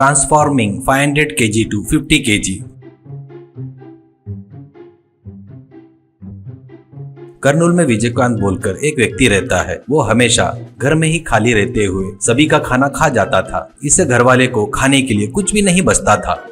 Transforming 500 kg to 50 kg। Kurnool में विजयकांत बोलकर एक व्यक्ति रहता है। वो हमेशा घर में ही खाली रहते हुए सभी का खाना खा जाता था। इससे घर वाले को खाने के लिए कुछ भी नहीं बचता था।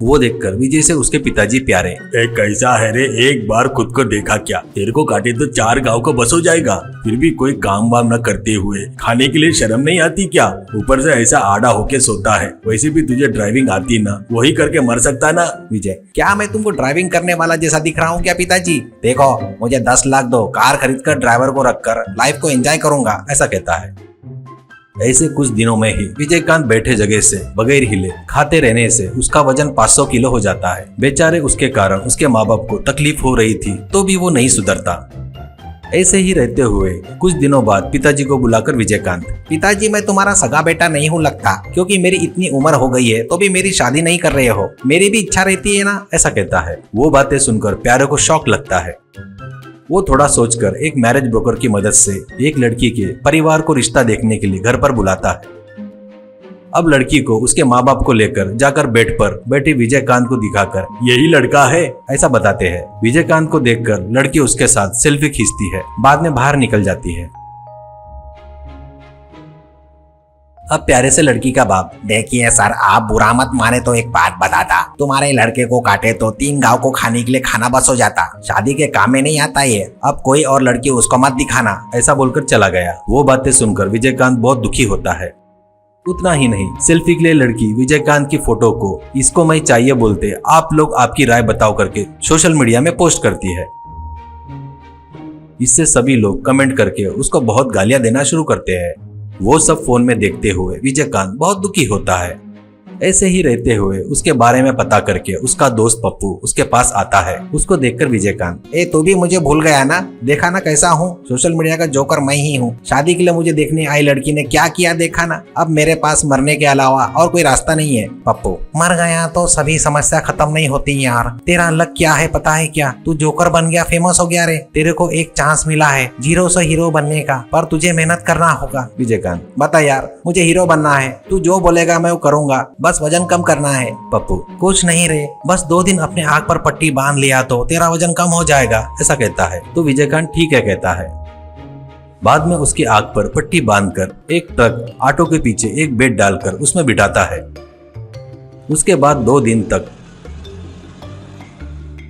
वो देखकर विजय से उसके पिताजी प्यारे, कैसा है रे, एक बार खुद को देखा क्या? तेरे को काटे तो 4 गांव को बस हो जाएगा, फिर भी कोई काम वाम न करते हुए खाने के लिए शर्म नहीं आती क्या? ऊपर से ऐसा आड़ा होके सोता है। वैसे भी तुझे ड्राइविंग आती ना, वही करके मर सकता ना। विजय, क्या मैं तुमको ड्राइविंग करने वाला जैसा दिख रहा हूँ क्या पिताजी? देखो, मुझे 10 लाख दो, कार खरीद कर ड्राइवर को रखकर लाइफ को एंजॉय करूंगा, ऐसा कहता है। ऐसे कुछ दिनों में ही विजयकांत बैठे जगह से बगैर हिले खाते रहने से उसका वजन 500 किलो हो जाता है। बेचारे उसके कारण उसके माँ बाप को तकलीफ हो रही थी, तो भी वो नहीं सुधरता। ऐसे ही रहते हुए कुछ दिनों बाद पिताजी को बुलाकर विजयकांत, पिताजी मैं तुम्हारा सगा बेटा नहीं हूँ लगता, क्योंकि मेरी इतनी उम्र हो गई है तो भी मेरी शादी नहीं कर रहे हो। मेरी भी इच्छा रहती है ना, ऐसा कहता है। वो बातें सुनकर प्यारे को शौक लगता है। वो थोड़ा सोचकर एक मैरिज ब्रोकर की मदद से एक लड़की के परिवार को रिश्ता देखने के लिए घर पर बुलाता है। अब लड़की को उसके माँ बाप को लेकर जाकर बेड पर बैठे विजयकांत को दिखाकर यही लड़का है, ऐसा बताते हैं। विजयकांत को देखकर लड़की उसके साथ सेल्फी खींचती है, बाद में बाहर निकल जाती है। अब प्यारे से लड़की का बाप, देखिए सर, आप बुरा मत माने तो एक बात बताता, तुम्हारे लड़के को काटे तो 3 गांव को खाने के लिए खाना बस हो जाता। शादी के काम में नहीं आता ये, अब कोई और लड़की उसको मत दिखाना, ऐसा बोलकर चला गया। वो बातें सुनकर विजयकांत बहुत दुखी होता है। उतना ही नहीं, सेल्फी के लिए लड़की विजयकांत की फोटो को इसको मैं चाहिए बोलते आप लोग आपकी राय बताओ करके सोशल मीडिया में पोस्ट करती है। इससे सभी लोग कमेंट करके उसको बहुत गालियां देना शुरू करते हैं। वो सब फोन में देखते हुए विजयकांत बहुत दुखी होता है। ऐसे ही रहते हुए उसके बारे में पता करके उसका दोस्त पप्पू उसके पास आता है। उसको देखकर विजयकांत, तू भी मुझे भूल गया ना? देखा ना कैसा हूँ, सोशल मीडिया का जोकर मैं ही हूँ। शादी के लिए मुझे देखने आई लड़की ने क्या किया देखा ना। अब मेरे पास मरने के अलावा और कोई रास्ता नहीं है। पप्पू, मर गया तो सभी समस्या खत्म नहीं होती यार। तेरा लक क्या है पता है क्या? तू जोकर बन गया, फेमस हो गया रे। तेरे को एक चांस मिला है जीरो से हीरो बनने का, पर तुझे मेहनत करना होगा। विजयकांत, बता यार, मुझे हीरो बनना है, तू जो बोलेगा मैं वो करूंगा, बस वजन कम करना है। पप्पू, कुछ नहीं रे, बस 2 दिन अपने आंख पर पट्टी बांध लिया तो तेरा वजन कम हो जाएगा, ऐसा कहता है। तो विजयकांत ठीक है कहता है। बाद में उसकी आंख पर पट्टी बांधकर एक ट्रक ऑटो के पीछे एक बेड डालकर उसमें बिठाता है। उसके बाद 2 दिन तक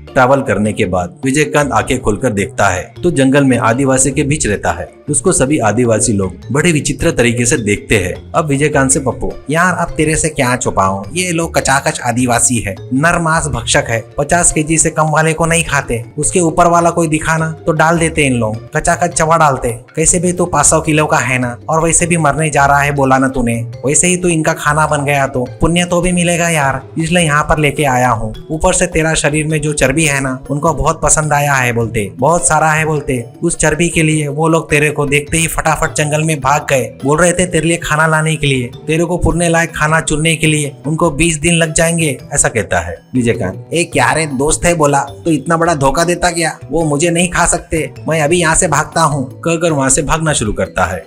ट्रैवल करने के बाद विजयकांत आंखें खोलकर देखता है तो जंगल में आदिवासी के बीच रहता है। उसको सभी आदिवासी लोग बड़े विचित्र तरीके से देखते हैं। अब विजयकांत से, पप्पू यार अब तेरे से क्या छुपाऊं, ये लोग कचाकच आदिवासी है, नर मांस भक्षक है, 50 kg से कम वाले को नहीं खाते। उसके ऊपर वाला कोई दिखाना तो डाल देते इन लोग, कचाकच चवा डालते। कैसे भी तू 500 किलो का है ना, और वैसे भी मरने जा रहा है बोला ना तूने, वैसे ही तू इनका खाना बन गया तो पुण्य तो भी मिलेगा यार, इसलिए यहाँ पर लेके आया हूँ। ऊपर से तेरा शरीर में जो चर्बी है ना, उनको बहुत पसंद आया है बोलते, बहुत सारा है बोलते। उस चर्बी के लिए वो लोग तेरे को देखते ही फटाफट जंगल में भाग गए। बोल रहे थे तेरे लिए खाना लाने के लिए, तेरे को पुरने लायक खाना चुनने के लिए उनको 20 दिन लग जाएंगे, ऐसा कहता है। विजयकांत, क्या रे दोस्त है बोला तो इतना बड़ा धोखा देता क्या? वो मुझे नहीं खा सकते, मैं अभी यहाँ से भागता हूँ, कहकर वहां से भागना शुरू करता है।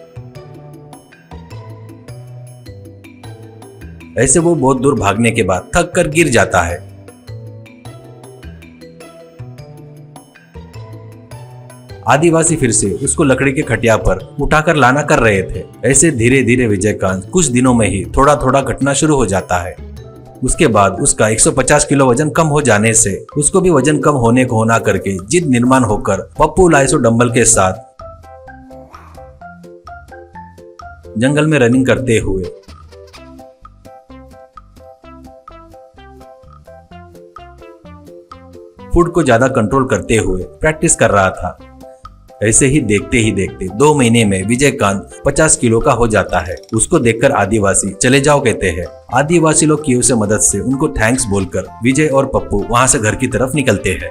ऐसे वो बहुत दूर भागने के बाद थक कर गिर जाता है। आदिवासी फिर से उसको लकड़ी के खटिया पर उठाकर लाना कर रहे थे। ऐसे धीरे धीरे विजयकांत कुछ दिनों में ही थोड़ा थोड़ा घटना शुरू हो जाता है। उसके बाद उसका 150 किलो वजन कम हो जाने से उसको भी वजन कम होने को होना करके जिद निर्माण होकर पप्पू लाइसो डंबल के साथ जंगल में रनिंग करते हुए फूड को ज्यादा कंट्रोल करते हुए प्रैक्टिस कर रहा था। ऐसे ही देखते 2 महीने में विजयकांत 50 किलो का हो जाता है। उसको देखकर आदिवासी चले जाओ कहते हैं। आदिवासी लोग की से मदद से उनको थैंक्स बोलकर विजय और पप्पू वहां से घर की तरफ निकलते हैं।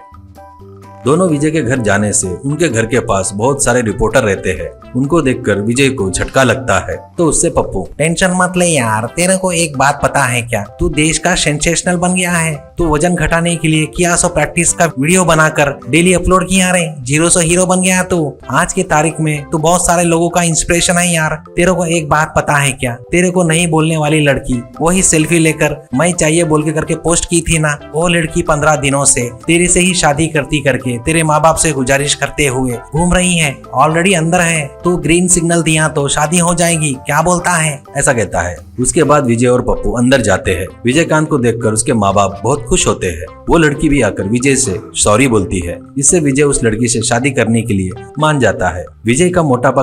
दोनों विजय के घर जाने से उनके घर के पास बहुत सारे रिपोर्टर रहते हैं। उनको देखकर विजय को झटका लगता है तो उससे पप्पू, टेंशन मत ले यार, तेरे को एक बात पता है क्या? तू देश का सेंसेशनल बन गया है, तू वजन घटाने के लिए किया सो प्रैक्टिस का वीडियो बनाकर डेली अपलोड किया रे, 0 से हीरो बन गया तू। आज की तारीख में तू बहुत सारे लोगों का इंस्पिरेशन है यार। तेरे को एक बात पता है क्या, तेरे को नहीं बोलने वाली लड़की वही सेल्फी लेकर मैं चाहिए बोल के करके पोस्ट की थी ना, वो लड़की 15 दिनों से तेरे से ही शादी करती करके तेरे माँ बाप से गुजारिश करते हुए घूम रही है, ऑलरेडी अंदर है। तू ग्रीन सिग्नल दिया तो शादी हो जाएगी, क्या बोलता है, ऐसा कहता है। उसके बाद विजय और पप्पू अंदर जाते हैं। विजयकांत को देखकर उसके माँ बाप बहुत खुश होते हैं। वो लड़की भी आकर विजय से सॉरी बोलती है। इससे विजय उस लड़की से शादी करने के लिए मान जाता है। विजय का मोटापा